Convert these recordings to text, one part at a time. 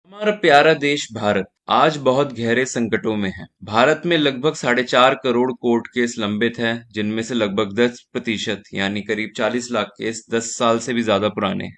हमारा प्यारा देश भारत आज बहुत गहरे संकटों में है। भारत में लगभग 4.5 करोड़ कोर्ट केस लंबित हैं, जिनमें से लगभग 10% यानी करीब 40 लाख केस 10 साल से भी ज्यादा पुराने हैं।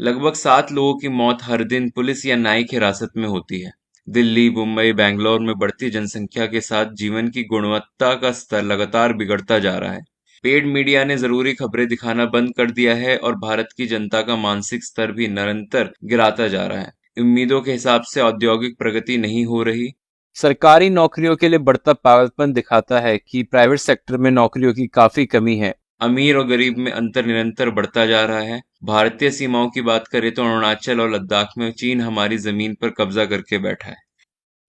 लगभग 7 लोगों की मौत हर दिन पुलिस या न्यायिक हिरासत में होती है। दिल्ली, मुंबई, बैंगलोर में बढ़ती जनसंख्या के साथ जीवन की गुणवत्ता का स्तर लगातार बिगड़ता जा रहा है। पेड मीडिया ने जरूरी खबरें दिखाना बंद कर दिया है और भारत की जनता का मानसिक स्तर भी निरंतर गिराता जा रहा है। उम्मीदों के हिसाब से औद्योगिक प्रगति नहीं हो रही। सरकारी नौकरियों के लिए बढ़ता पागलपन दिखाता है कि प्राइवेट सेक्टर में नौकरियों की काफी कमी है। अमीर और गरीब में अंतर निरंतर बढ़ता जा रहा है। भारतीय सीमाओं की बात करें तो अरुणाचल और लद्दाख में चीन हमारी जमीन पर कब्जा करके बैठा है।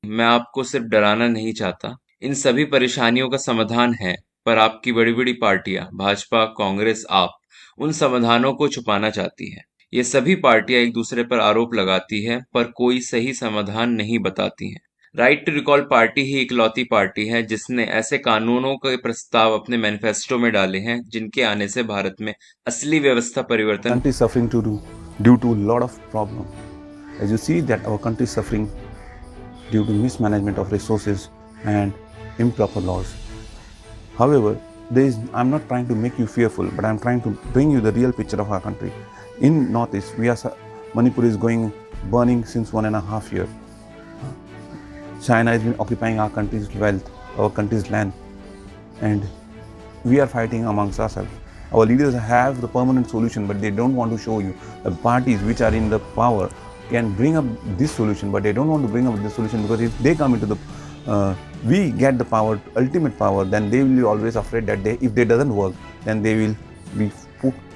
मैं आपको सिर्फ डराना नहीं चाहता। इन सभी परेशानियों का समाधान है, पर आपकी बड़ी-बड़ी पार्टियां, भाजपा, कांग्रेस, आप, उन समाधानों को छुपाना चाहती है। ये सभी पार्टियां एक दूसरे पर आरोप लगाती है, पर कोई सही समाधान नहीं बताती हैं। राइट टू रिकॉल पार्टी ही इकलौती पार्टी है जिसने ऐसे कानूनों के प्रस्ताव अपने मैनिफेस्टो में डाले हैं जिनके आने से भारत में असली व्यवस्था परिवर्तन country is suffering due to a lot of problem. As you see that our country is suffering due to mismanagement of resources and improper laws. However, I'm not trying to make you fearful, but I'm trying to bring you the real picture of our country. In Northeast, Manipur is burning since 1.5 years. China has been occupying our country's wealth, our country's land, and we are fighting amongst ourselves. Our leaders have the permanent solution, but they don't want to show you. The parties which are in the power can bring up this solution, but they don't want to bring up this solution because if they come into we get the power, ultimate power, then they will be always afraid that if they doesn't work, then they will be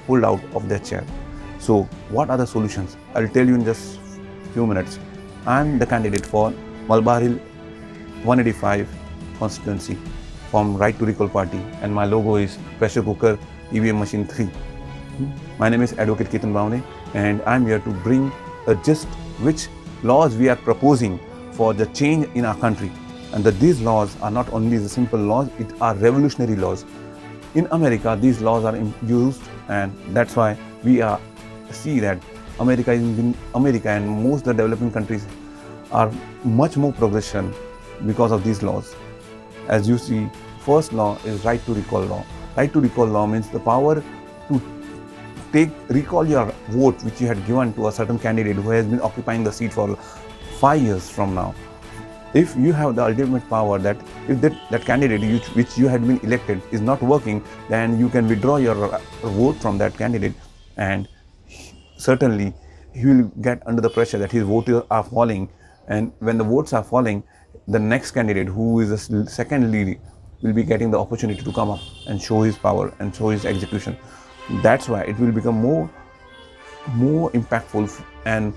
pulled out of their chair. So what are the solutions? I'll tell you in just few minutes. I'm the candidate for Malabar Hill 185 constituency from Right to Recall party, and my logo is pressure cooker EVM machine 3. My name is Advocate Ketan Bhavne, and I'm here to bring a gist which laws we are proposing for the change in our country, and that these laws are not only the simple laws, it are revolutionary laws. In America, these laws are used, and that's why we see that America and most of the developing countries are much more progression because of these laws. As you see, first law is right to recall law. Right to recall law means the power to recall your vote which you had given to a certain candidate who has been occupying the seat for 5 years from now. If you have the ultimate power that if that candidate which you had been elected is not working, then you can withdraw your vote from that candidate, and certainly he will get under the pressure that his votes are falling, and when the votes are falling, the next candidate who is the second lead will be getting the opportunity to come up and show his power and show his execution. That's why it will become more impactful and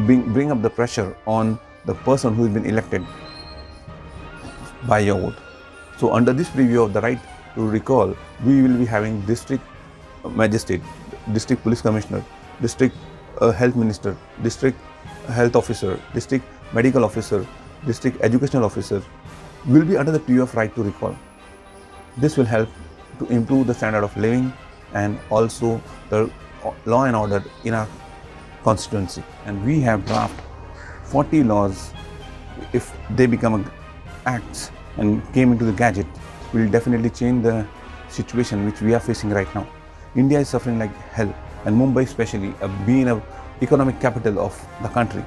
bring up the pressure on the person who has been elected by your vote. So under this preview of the right to recall, we will be having district magistrate, district police commissioner, district health minister, district health officer, district medical officer, district educational officer will be under the preview of right to recall. This will help to improve the standard of living and also the law and order in our constituency. And we have draft 40 laws. If they become acts and came into the gadget, will definitely change the situation which we are facing right now. India is suffering like hell, and Mumbai especially, being an economic capital of the country,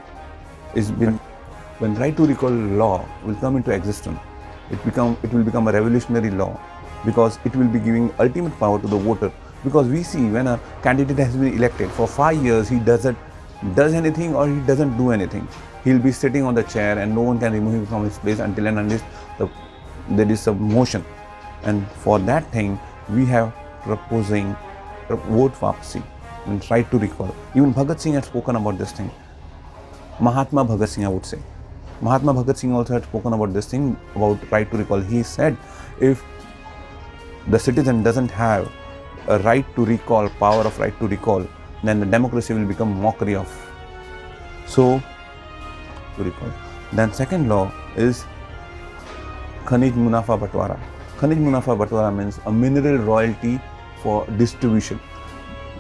when right to recall law will come into existence, it will become a revolutionary law, because it will be giving ultimate power to the voter. Because we see when a candidate has been elected for 5 years, he does anything or he doesn't do anything. He'll be sitting on the chair and no one can remove him from his place until and unless there is a motion. And for that thing, we have proposing vote vapsi and right to recall. Even Bhagat Singh had spoken about this thing. Mahatma Bhagat Singh, I would say. Mahatma Bhagat Singh also had spoken about this thing, about right to recall. He said, if the citizen doesn't have a right to recall, power of right to recall, then the democracy will become mockery of. So, to recall. Then second law is Khanij Munafa Batwara. Khanij Munafa Batwara means a mineral royalty for distribution.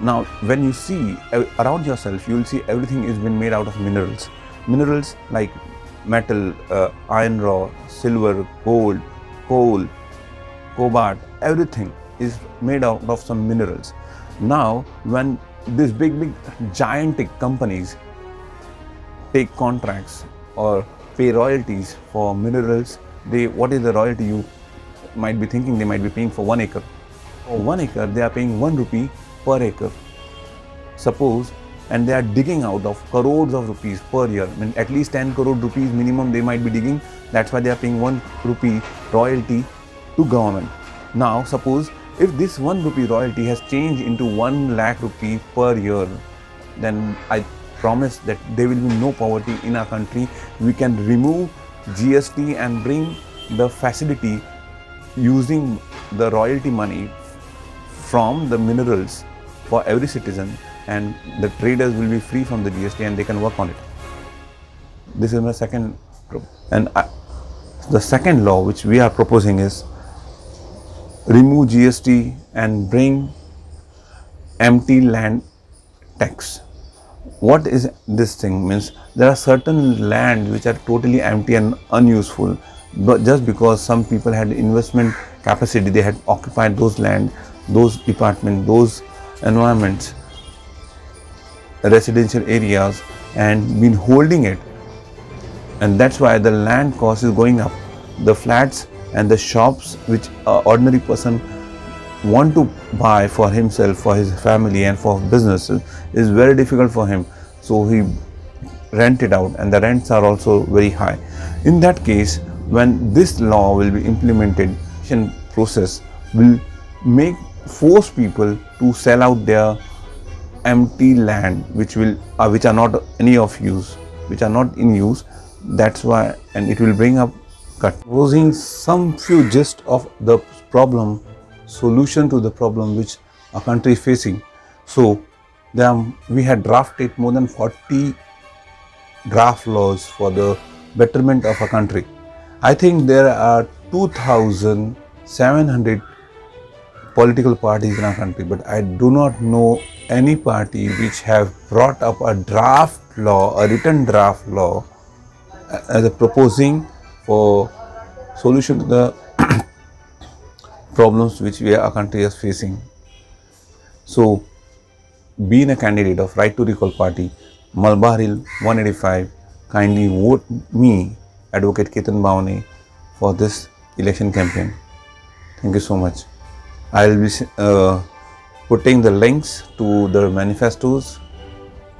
Now, when you see around yourself, you will see everything is been made out of minerals. Minerals like metal, iron ore, silver, gold, coal, cobalt, everything is made out of some minerals. Now, when these big gigantic companies take contracts or pay royalties for minerals, what is the royalty? You might be thinking they might be paying for 1 acre. For 1 acre, they are paying 1 rupee per acre. Suppose, and they are digging out of crores of rupees per year. I mean, at least 10 crore rupees minimum they might be digging. That's why they are paying 1 rupee royalty to government. Now, suppose if this 1 rupee royalty has changed into 1 lakh rupee per year, then I promise that there will be no poverty in our country. We can remove GST and bring the facility using the royalty money from the minerals for every citizen, and the traders will be free from the GST and they can work on it. This is my second, and the second law which we are proposing is remove GST and bring empty land tax. What is this thing? Means there are certain land which are totally empty and unuseful, but just because some people had investment capacity, they had occupied those land, those departments, those environments, residential areas, and been holding it, and that's why the land cost is going up. The flats and the shops which an ordinary person want to buy for himself, for his family and for businesses is very difficult for him, so he rent it out, and the rents are also very high. In that case, when this law will be implemented, process will force people to sell out their empty land which are not any of use, which are not in use. That's why, and it will bring up proposing some few gist of the problem, solution to the problem which our country is facing. So we had drafted more than 40 draft laws for the betterment of our country. I think there are 2,700 political parties in our country, but I do not know any party which have brought up a draft law, a written draft law, as a proposing for solution to the problems which our country is facing. So, being a candidate of Right to Recall Party, Malabar Hill 185, kindly vote me, Advocate Ketan Bhavane, for this election campaign. Thank you so much. I will be putting the links to the manifestos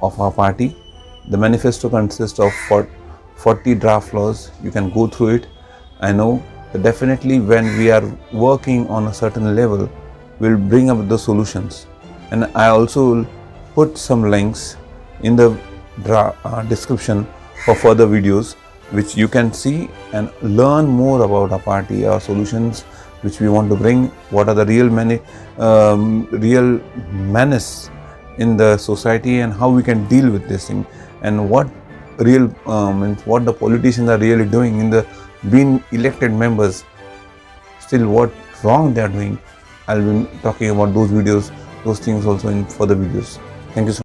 of our party. The manifesto consists of 40 draft laws. You can go through it. I know that definitely when we are working on a certain level, we'll bring up the solutions. And I also will put some links in the description for further videos which you can see and learn more about our party, our solutions which we want to bring, what are the real menace in the society and how we can deal with this thing, and what what the politicians are really doing in the being elected members, still what wrong they are doing. I'll be talking about those videos, those things also in further videos. Thank you so much.